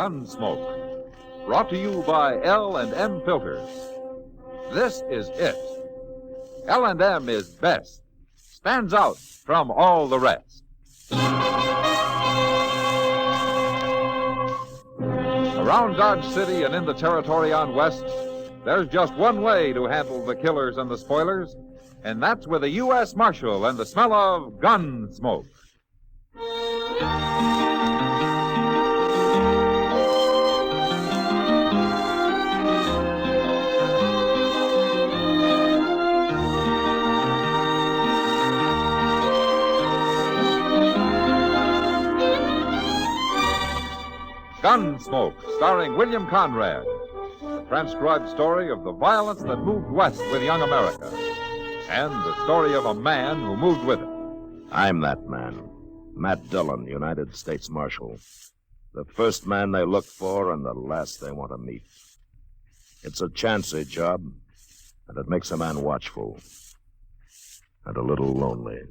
Gunsmoke. Brought to you by L&M Filters. This is it. L&M is best. Stands out from all the rest. Around Dodge City and in the territory on West, there's just one way to handle the killers and the spoilers, and that's with a U.S. Marshal and the smell of Gunsmoke. Gunsmoke, starring William Conrad. The transcribed story of the violence that moved west with young America. And the story of a man who moved with it. I'm that man. Matt Dillon, United States Marshal. The first man they look for and the last they want to meet. It's a chancy job, and it makes a man watchful. And a little lonely.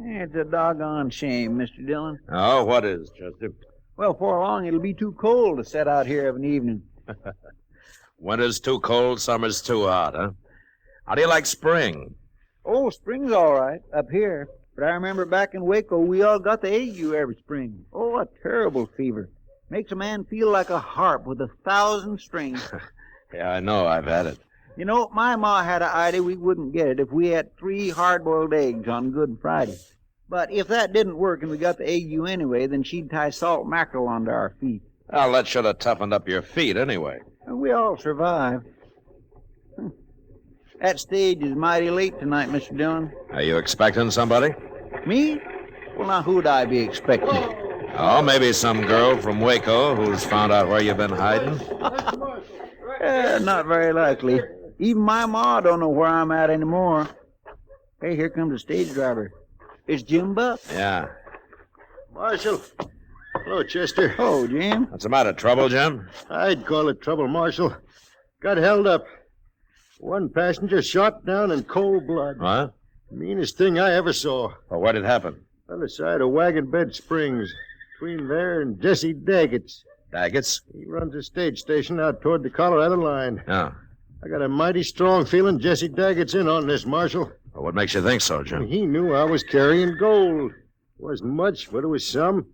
It's a doggone shame, Mr. Dillon. Oh, what is, Chester? Well, before long, it'll be too cold to set out here of an evening. Winter's too cold, summer's too hot, huh? How do you like spring? Oh, spring's all right, up here. But I remember back in Waco, we all got the ague every spring. Oh, a terrible fever. Makes a man feel like a harp with 1,000 strings. Yeah, I know. I've had it. You know, my ma had an idea we wouldn't get it if we had 3 hard-boiled eggs on Good Friday. But if that didn't work and we got the ague anyway, then she'd tie salt mackerel onto our feet. Well, that should have toughened up your feet anyway. And we all survived. That stage is mighty late tonight, Mr. Dillon. Are you expecting somebody? Me? Well, now, who'd I be expecting? Oh, maybe some girl from Waco who's found out where you've been hiding. Not very likely. Even my ma don't know where I'm at anymore. Hey, here comes the stage driver. It's Jim Buck. Yeah. Marshal. Hello, Chester. Oh, Jim. What's the matter? Trouble, Jim? I'd call it trouble, Marshal. Got held up. One passenger shot down in cold blood. What? Meanest thing I ever saw. Well, what had happened? Other side of Wagon Bed Springs. Between there and Jesse Daggett's. Daggett's? He runs a stage station out toward the Colorado line. Yeah. I got a mighty strong feeling Jesse Daggett's in on this, Marshal. Well, what makes you think so, Jim? He knew I was carrying gold. Wasn't much, but it was some.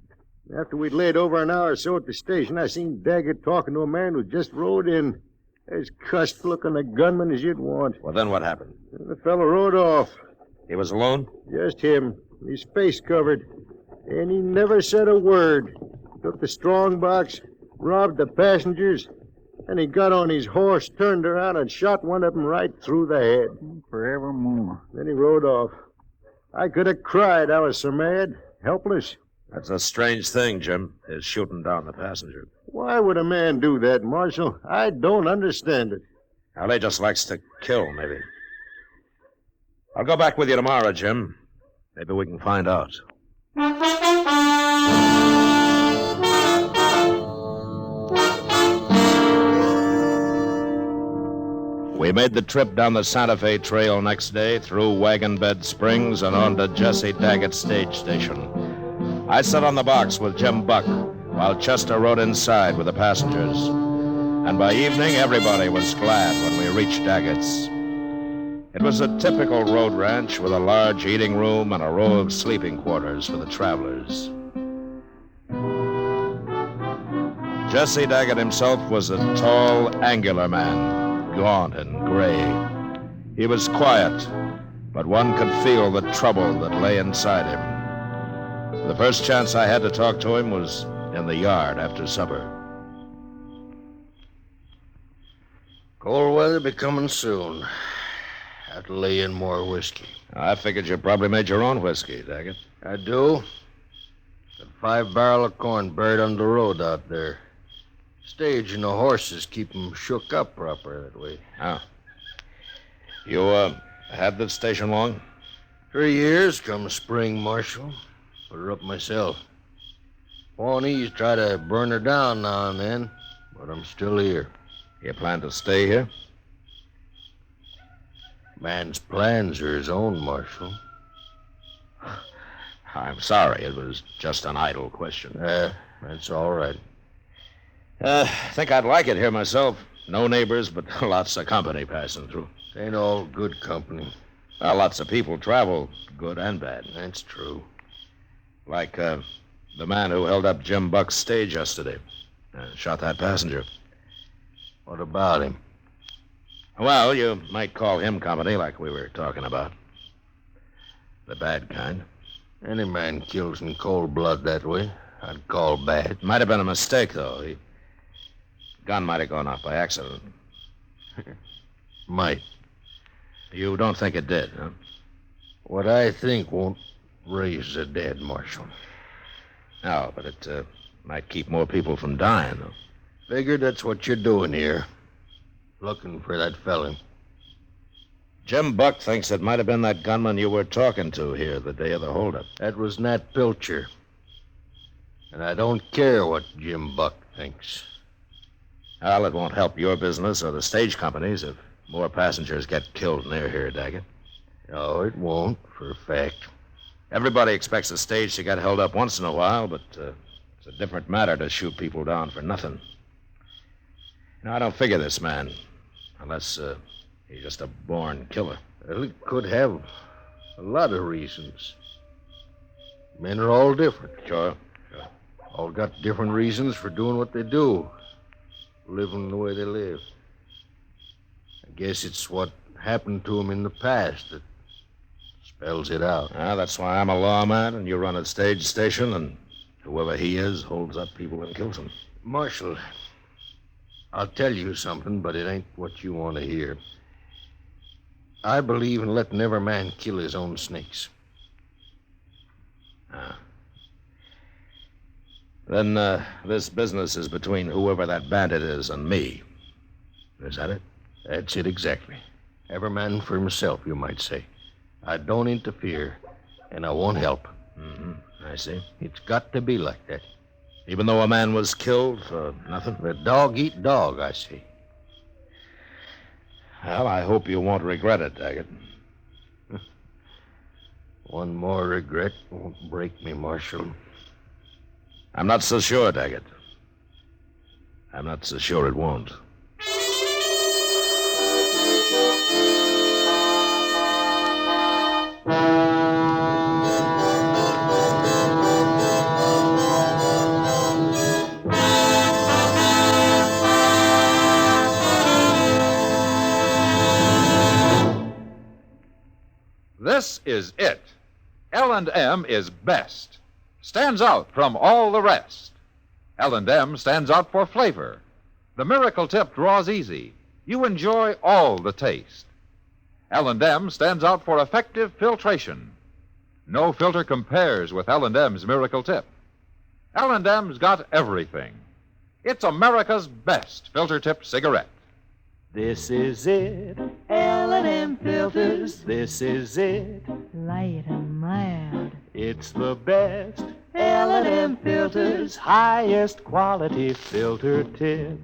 After we'd laid over an hour or so at the station, I seen Daggett talking to a man who just rode in. As cussed looking a gunman as you'd want. Well, then what happened? The fellow rode off. He was alone? Just him. His face covered. And he never said a word. Took the strong box, robbed the passengers, and he got on his horse, turned around, and shot one of them right through the head. Forevermore. Then he rode off. I could have cried. I was so mad. Helpless. That's a strange thing, Jim, is shooting down the passenger. Why would a man do that, Marshal? I don't understand it. Well, he just likes to kill, maybe. I'll go back with you tomorrow, Jim. Maybe we can find out. We made the trip down the Santa Fe Trail next day, through Wagon Bed Springs and on to Jesse Daggett's stage station. I sat on the box with Jim Buck, while Chester rode inside with the passengers. And by evening, everybody was glad when we reached Daggett's. It was a typical road ranch with a large eating room and a row of sleeping quarters for the travelers. Jesse Daggett himself was a tall, angular man, gaunt and gray. He was quiet, but one could feel the trouble that lay inside him. The first chance I had to talk to him was in the yard after supper. Cold weather be coming soon. Have to lay in more whiskey. I figured you probably made your own whiskey, Daggett. I do. Got 5 barrel of corn buried under the road out there. Stage and the horses keep 'em shook up proper that way. Oh. You, had this station long? 3 years come spring, Marshal. Put her up myself. Pawnees try to burn her down now and then, but I'm still here. You plan to stay here? Man's plans are his own, Marshal. I'm sorry. It was just an idle question. That's all right. Think I'd like it here myself. No neighbors, but lots of company passing through. Ain't all good company. Well, lots of people travel, good and bad. That's true. Like the man who held up Jim Buck's stage yesterday. Shot that passenger. What about him? Well, you might call him company, like we were talking about. The bad kind. Any man kills in cold blood that way, I'd call bad. Might have been a mistake, though. Gun might have gone off by accident. Might. You don't think it did, huh? What I think won't raise the dead, Marshal. No, but it might keep more people from dying, though. Figured that's what you're doing here. Looking for that fella. Jim Buck thinks it might have been that gunman you were talking to here the day of the holdup. That was Nat Pilcher. And I don't care what Jim Buck thinks. Well, it won't help your business or the stage companies if more passengers get killed near here, Daggett. No, it won't, for a fact. Everybody expects a stage to get held up once in a while, but it's a different matter to shoot people down for nothing. I don't figure this man, unless he's just a born killer. Well, he could have a lot of reasons. Men are all different. Sure. All got different reasons for doing what they do, living the way they live. I guess it's what happened to them in the past that spells it out. That's why I'm a lawman and you run a stage station, and whoever he is holds up people and kills them. Marshal, I'll tell you something, but it ain't what you want to hear. I believe in letting every man kill his own snakes. Then this business is between whoever that bandit is and me. Is that it? That's it exactly. Every man for himself, you might say. I don't interfere, and I won't help. Mm-hmm. I see. It's got to be like that. Even though a man was killed for nothing? The dog eat dog, I see. Well, I hope you won't regret it, Daggett. One more regret won't break me, Marshal. I'm not so sure, Daggett. I'm not so sure it won't. This is it. L&M is best. Stands out from all the rest. L&M stands out for flavor. The miracle tip draws easy. You enjoy all the taste. L&M stands out for effective filtration. No filter compares with L&M's miracle tip. L&M's got everything. It's America's best filter tip cigarette. This is it, L&M filters, this is it. Light and mild. It's the best, L&M filters, highest quality filter tip.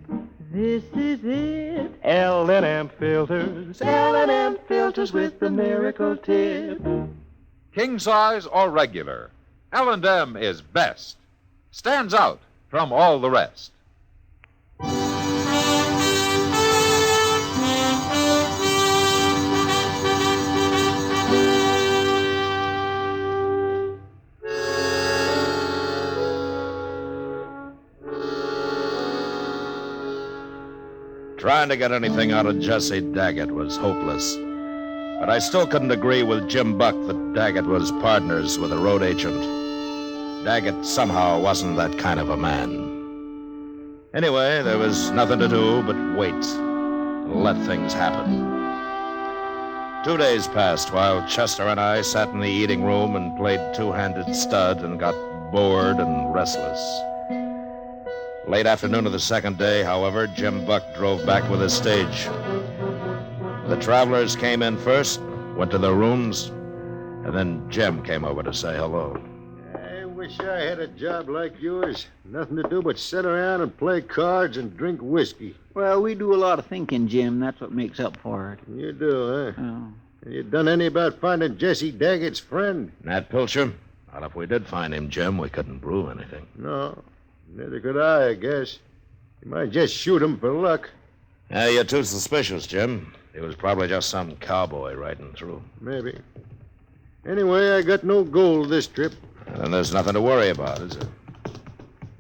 This is it. L&M filters, L&M filters with the miracle tip. King size or regular, L&M is best. Stands out from all the rest. Trying to get anything out of Jesse Daggett was hopeless. But I still couldn't agree with Jim Buck that Daggett was partners with a road agent. Daggett somehow wasn't that kind of a man. Anyway, there was nothing to do but wait and let things happen. 2 days passed while Chester and I sat in the eating room and played two-handed stud and got bored and restless. Late afternoon of the second day, however, Jim Buck drove back with his stage. The travelers came in first, went to their rooms, and then Jim came over to say hello. I wish I had a job like yours. Nothing to do but sit around and play cards and drink whiskey. Well, we do a lot of thinking, Jim. That's what makes up for it. You do, huh? Oh. You done any about finding Jesse Daggett's friend? Nat Pilcher? Well, if we did find him, Jim, we couldn't prove anything. No. Neither could I guess. You might just shoot him for luck. Yeah, you're too suspicious, Jim. He was probably just some cowboy riding through. Maybe. Anyway, I got no gold this trip. And there's nothing to worry about, is there?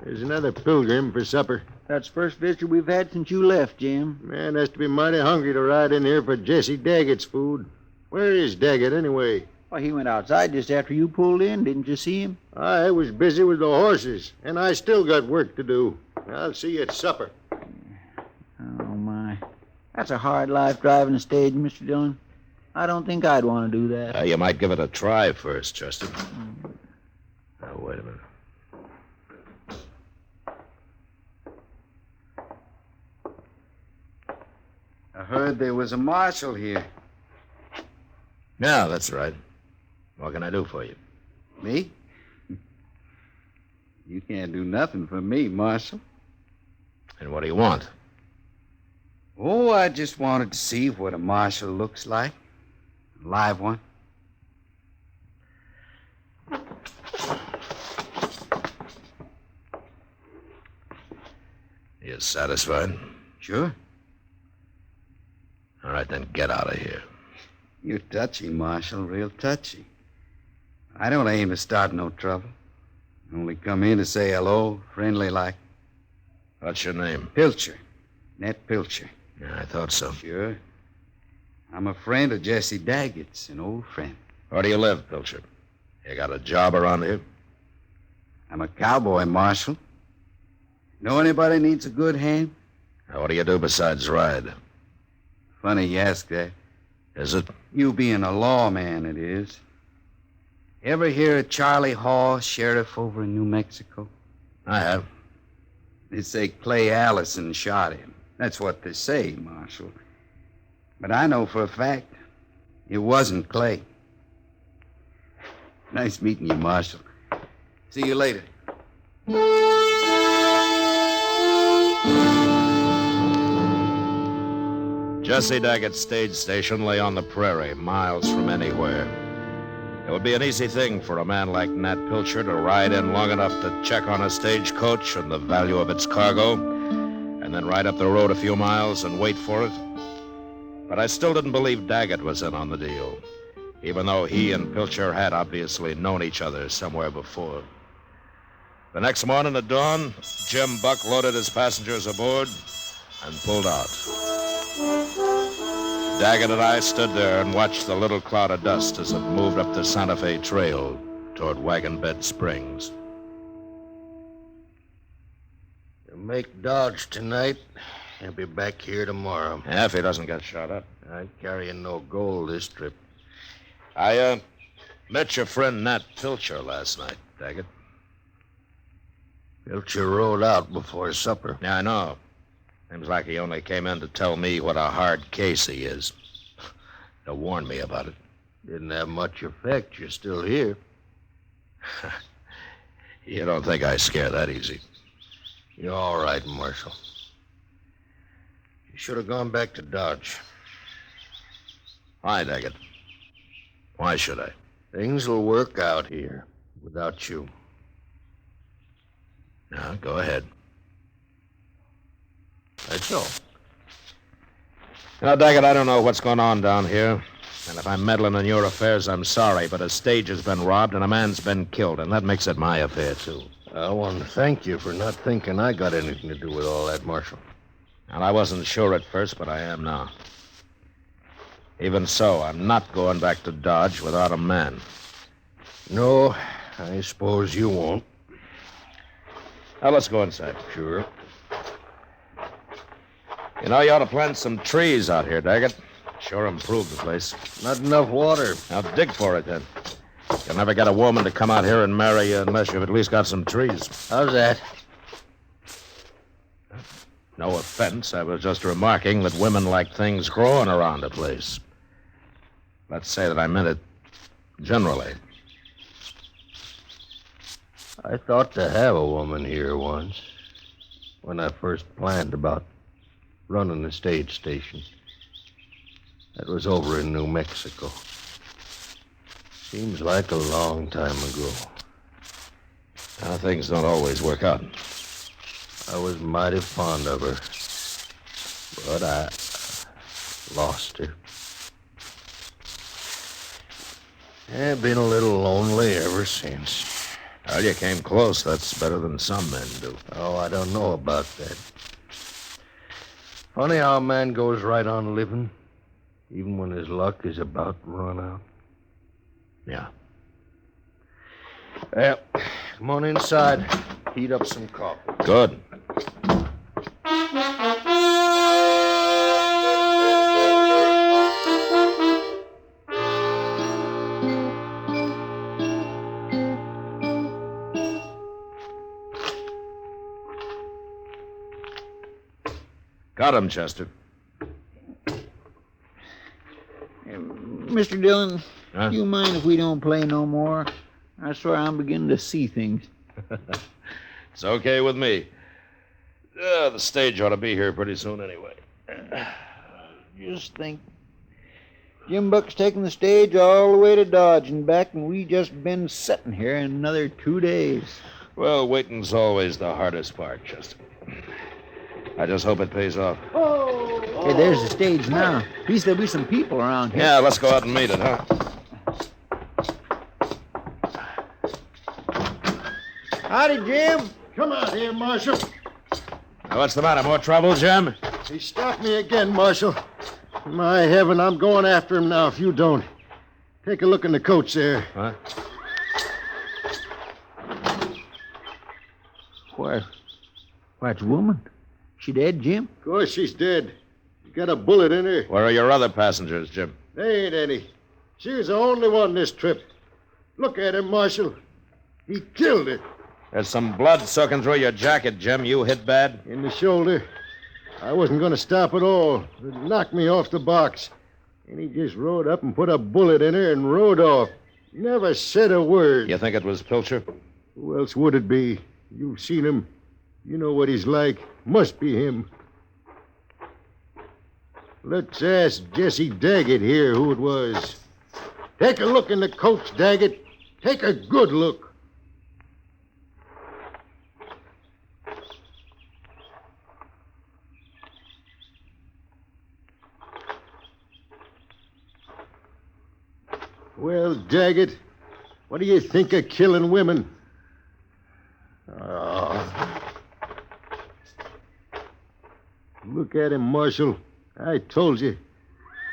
There's another pilgrim for supper. That's the first visitor we've had since you left, Jim. Man has to be mighty hungry to ride in here for Jesse Daggett's food. Where is Daggett, anyway? Well, he went outside just after you pulled in. Didn't you see him? I was busy with the horses, and I still got work to do. I'll see you at supper. Oh, my. That's a hard life driving a stage, Mr. Dillon. I don't think I'd want to do that. You might give it a try first, Chester. Now, wait a minute. I heard there was a marshal here. Yeah, that's right. What can I do for you? Me? You can't do nothing for me, Marshal. And what do you want? Oh, I just wanted to see what a marshal looks like. A live one. You satisfied? Sure. All right, then get out of here. You're touchy, Marshal, real touchy. I don't aim to start no trouble. Only come in to say hello, friendly like. What's your name? Pilcher. Nat Pilcher. Yeah, I thought so. Sure. I'm a friend of Jesse Daggett's, an old friend. Where do you live, Pilcher? You got a job around here? I'm a cowboy, Marshal. Know anybody needs a good hand? Now, what do you do besides ride? Funny you ask that. Is it? You being a lawman, it is. Ever hear of Charlie Hall, sheriff over in New Mexico? I have. They say Clay Allison shot him. That's what they say, Marshal. But I know for a fact it wasn't Clay. Nice meeting you, Marshal. See you later. Jesse Daggett's stage station lay on the prairie, miles from anywhere. It would be an easy thing for a man like Nat Pilcher to ride in long enough to check on a stagecoach and the value of its cargo, and then ride up the road a few miles and wait for it. But I still didn't believe Daggett was in on the deal, even though he and Pilcher had obviously known each other somewhere before. The next morning at dawn, Jim Buck loaded his passengers aboard and pulled out. Daggett and I stood there and watched the little cloud of dust as it moved up the Santa Fe Trail toward Wagon Bed Springs. You'll make Dodge tonight. He'll be back here tomorrow. Yeah, if he doesn't get shot up. I ain't carrying no gold this trip. I, met your friend Nat Pilcher last night, Daggett. Pilcher rode out before supper. Yeah, I know. Seems like he only came in to tell me what a hard case he is. To warn me about it. Didn't have much effect. You're still here. You don't think I scare that easy? You're all right, Marshal. You should have gone back to Dodge. Why, Daggett? Why should I? Things will work out here without you. Now, go ahead. That's all. Now, Daggett, I don't know what's going on down here. And if I'm meddling in your affairs, I'm sorry, but a stage has been robbed and a man's been killed, and that makes it my affair, too. I want to thank you for not thinking I got anything to do with all that, Marshal. And I wasn't sure at first, but I am now. Even so, I'm not going back to Dodge without a man. No, I suppose you won't. Now, let's go inside. Sure. You know, you ought to plant some trees out here, Daggett. Sure improve the place. Not enough water. Now, dig for it, then. You'll never get a woman to come out here and marry you unless you've at least got some trees. How's that? No offense. I was just remarking that women like things growing around a place. Let's say that I meant it generally. I thought to have a woman here once, when I first planned about running the stage station. That was over in New Mexico. Seems like a long time ago. Things don't always work out. I was mighty fond of her, but I lost her. I've been a little lonely ever since. Well, you came close. That's better than some men do. Oh, I don't know about that. Funny how a man goes right on living, even when his luck is about to run out. Yeah. Well, come on inside. Heat up some coffee. Good. Got him, Chester. Mr. Dillon, Huh? do you mind if we don't play no more? I swear I'm beginning to see things. It's okay with me. The stage ought to be here pretty soon anyway. Just think. Jim Buck's taking the stage all the way to Dodge and back, and we just been sitting here another 2 days. Well, waiting's always the hardest part, Chester. I just hope it pays off. Hey, there's the stage now. At least there'll be some people around here. Yeah, let's go out and meet it, huh? Howdy, Jim. Come out here, Marshal. Now, what's the matter? More trouble, Jim? He stopped me again, Marshal. My heaven, I'm going after him now if you don't. Take a look in the coats there. Huh? Why, it's a woman. She dead, Jim? Of course she's dead. She got a bullet in her. Where are your other passengers, Jim? There ain't any. She was the only one this trip. Look at him, Marshal. He killed her. There's some blood soaking through your jacket, Jim. You hit bad? In the shoulder. I wasn't going to stop at all. It knocked me off the box. And he just rode up and put a bullet in her and rode off. Never said a word. You think it was Pilcher? Who else would it be? You've seen him. You know what he's like. Must be him. Let's ask Jesse Daggett here who it was. Take a look in the coats, Daggett. Take a good look. Well, Daggett, what do you think of killing women? Look at him, Marshal. I told you.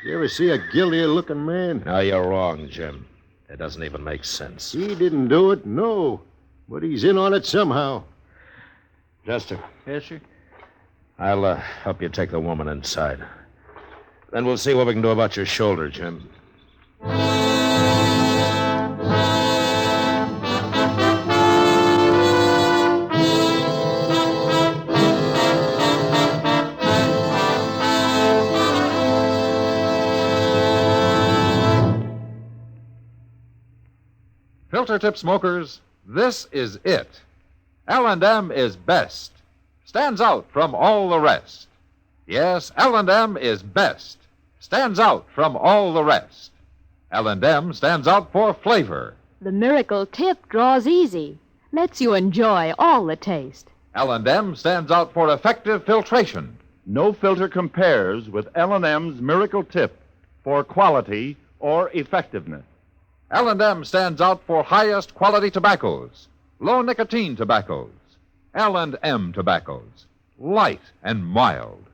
You ever see a guiltier-looking man? No, you're wrong, Jim. It doesn't even make sense. He didn't do it, no. But he's in on it somehow. Chester, Yes, sir. I'll help you take the woman inside. Then we'll see what we can do about your shoulder, Jim. Filter tip smokers, this is it. L&M is best. Stands out from all the rest. Yes, L&M is best. Stands out from all the rest. L&M stands out for flavor. The miracle tip draws easy, lets you enjoy all the taste. L&M stands out for effective filtration. No filter compares with L&M's Miracle Tip for quality or effectiveness. L&M stands out for highest quality tobaccos, low nicotine tobaccos, L&M tobaccos, light and mild.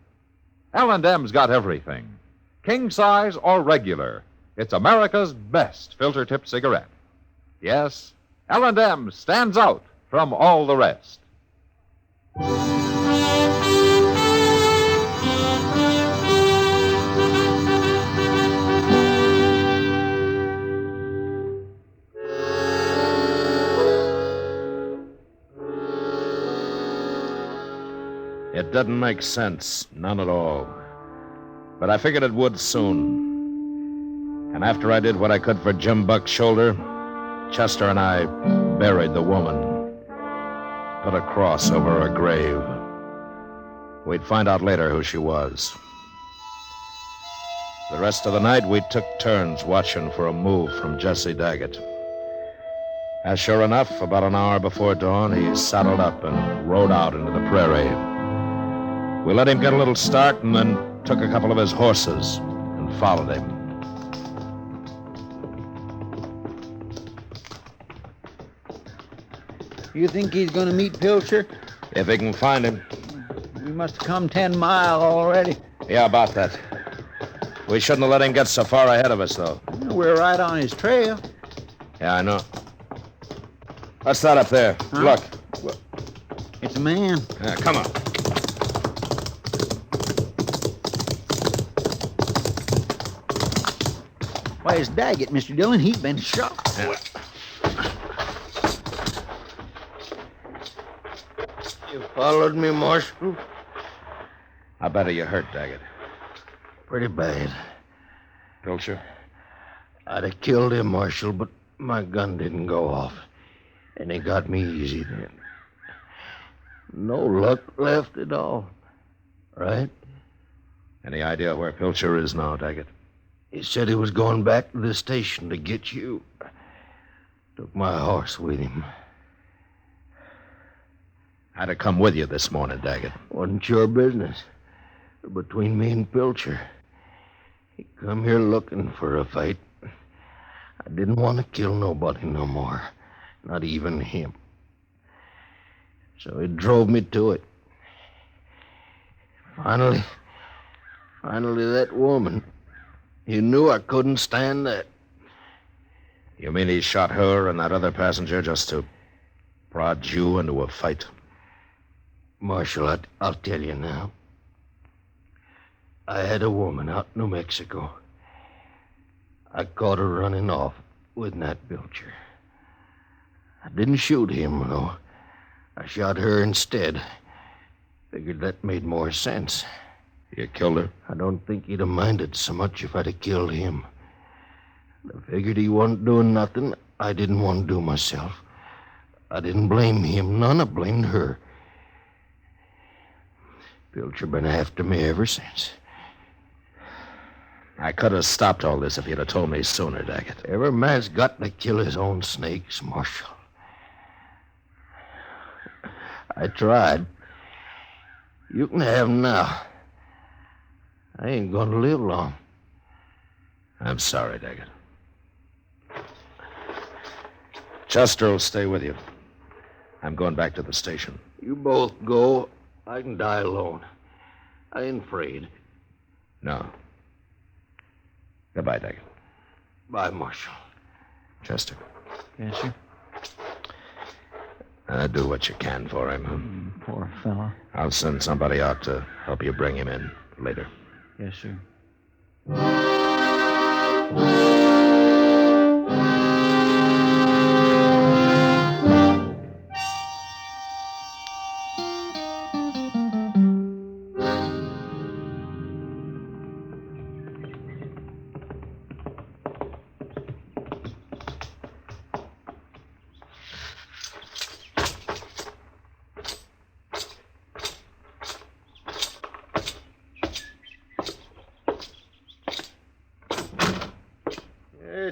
L&M's got everything, king size or regular. It's America's best filter tip cigarette. Yes, L&M stands out from all the rest. It didn't make sense, none at all. But I figured it would soon. And after I did what I could for Jim Buck's shoulder, Chester and I buried the woman. Put a cross over her grave. We'd find out later who she was. The rest of the night, we took turns watching for a move from Jesse Daggett. As sure enough, about an hour before dawn, he saddled up and rode out into the prairie. We let him get a little start and then took a couple of his horses and followed him. You think he's going to meet Pilcher? If he can find him. We must have come 10 miles already. Yeah, about that. We shouldn't have let him get so far ahead of us, though. We're right on his trail. Yeah, I know. What's that up there? Huh? Look. It's a man. Yeah, come on. Why, it's Daggett, Mr. Dillon. He's been shot. Yeah. You followed me, Marshal? How bad are you hurt, Daggett? Pretty bad. Pilcher? I'd have killed him, Marshal, but my gun didn't go off. And he got me easy then. No luck left at all. Right? Any idea where Pilcher is now, Daggett? He said he was going back to the station to get you. Took my horse with him. I'd have come with you this morning, Daggett. Wasn't your business. Between me and Pilcher. He come here looking for a fight. I didn't want to kill nobody no more. Not even him. So he drove me to it. Finally, that woman. He knew I couldn't stand that. You mean he shot her and that other passenger just to prod you into a fight? Marshal, I'll tell you now. I had a woman out in New Mexico. I caught her running off with Nat Pilcher. I didn't shoot him, though. I shot her instead. Figured that made more sense. You killed her? I don't think he'd have minded so much if I'd have killed him. I figured he wasn't doing nothing I didn't want to do myself. I didn't blame him none. I blamed her. Pilcher been after me ever since. I could have stopped all this if you'd have told me sooner, Daggett. Every man's got to kill his own snakes, Marshal. I tried. You can have them now. I ain't going to live long. I'm sorry, Daggett. Chester will stay with you. I'm going back to the station. You both go. I can die alone. I ain't afraid. No. Goodbye, Daggett. Bye, Marshal. Chester. Yes, sir. Do what you can for him. Poor fellow. I'll send somebody out to help you bring him in later. Yes, sir.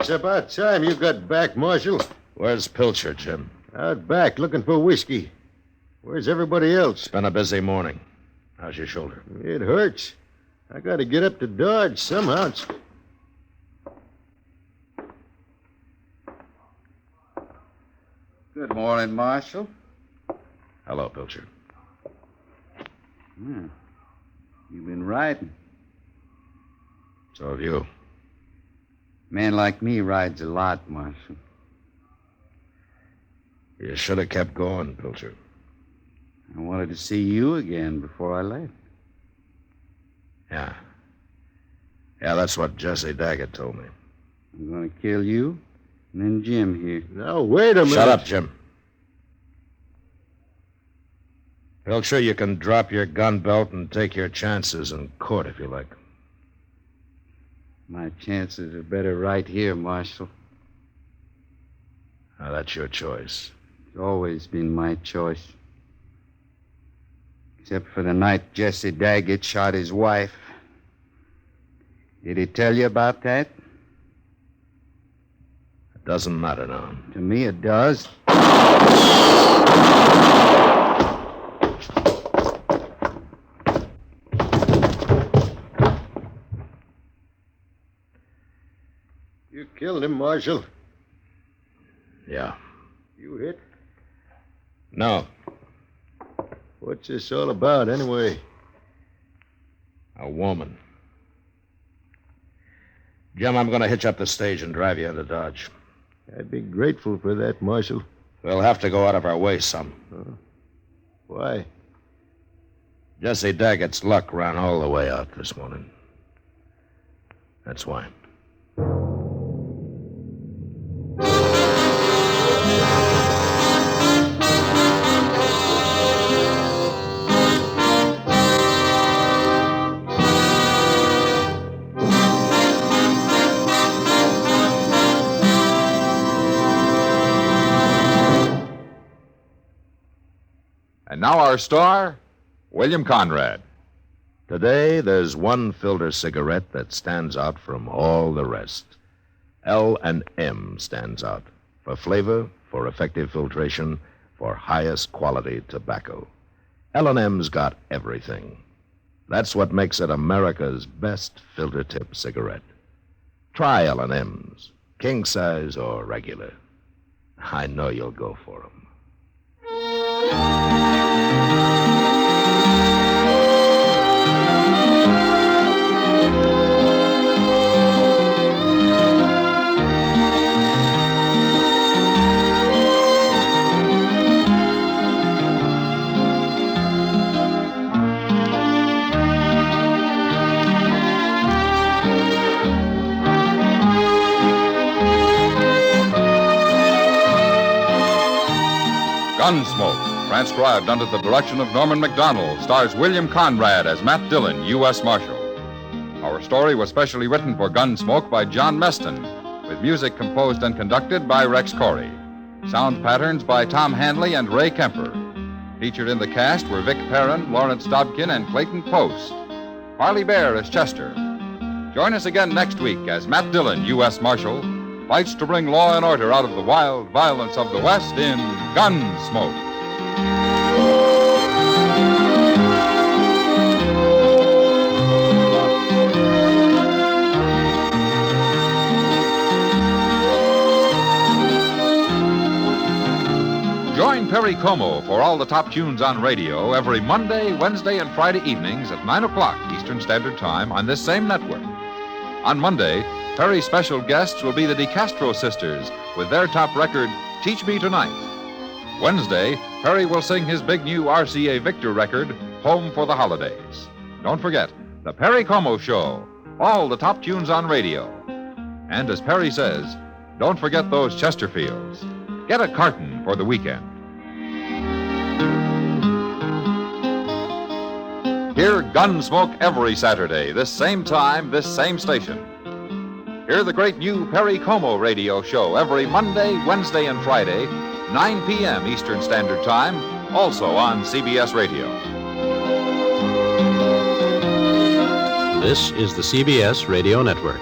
It's about time you got back, Marshal. Where's Pilcher, Jim? Out back looking for whiskey. Where's everybody else? It's been a busy morning. How's your shoulder? It hurts. I got to get up to Dodge somehow. Good morning, Marshal. Hello, Pilcher. You've been riding. So have you. Man like me rides a lot, Marshal. You should have kept going, Pilcher. I wanted to see you again before I left. Yeah. Yeah, that's what Jesse Daggett told me. I'm going to kill you, and then Jim here. Now, wait a minute. Shut up, Jim. Real sure you can drop your gun belt and take your chances in court if you like. My chances are better right here, Marshal. Now, that's your choice. It's always been my choice. Except for the night Jesse Daggett shot his wife. Did he tell you about that? It doesn't matter now. To me, it does. You killed him, Marshal. Yeah. You hit? No. What's this all about, anyway? A woman. Jim, I'm going to hitch up the stage and drive you into Dodge. I'd be grateful for that, Marshal. We'll have to go out of our way some. Why? Jesse Daggett's luck ran all the way out this morning. That's why. And now our star, William Conrad. Today, there's one filter cigarette that stands out from all the rest. L&M stands out for flavor, for effective filtration, for highest quality tobacco. L&M's got everything. That's what makes it America's best filter tip cigarette. Try L&M's, king size or regular. I know you'll go for 'em. Gunsmoke, transcribed under the direction of Norman Macdonnell, stars William Conrad as Matt Dillon, U.S. Marshal. Our story was specially written for Gunsmoke by John Meston, with music composed and conducted by Rex Corey. Sound patterns by Tom Hanley and Ray Kemper. Featured in the cast were Vic Perrin, Lawrence Dobkin, and Clayton Post. Parley Baer as Chester. Join us again next week as Matt Dillon, U.S. Marshal, fights to bring law and order out of the wild violence of the West in Gunsmoke. Join Perry Como for all the top tunes on radio every Monday, Wednesday, and Friday evenings at 9 o'clock Eastern Standard Time on this same network. On Monday, Perry's special guests will be the DeCastro sisters with their top record, Teach Me Tonight. Wednesday, Perry will sing his big new RCA Victor record, Home for the Holidays. Don't forget, The Perry Como Show, all the top tunes on radio. And as Perry says, don't forget those Chesterfields. Get a carton for the weekend. Hear Gunsmoke every Saturday, this same time, this same station. Hear the great new Perry Como radio show every Monday, Wednesday, and Friday, 9 p.m. Eastern Standard Time, also on CBS Radio. This is the CBS Radio Network.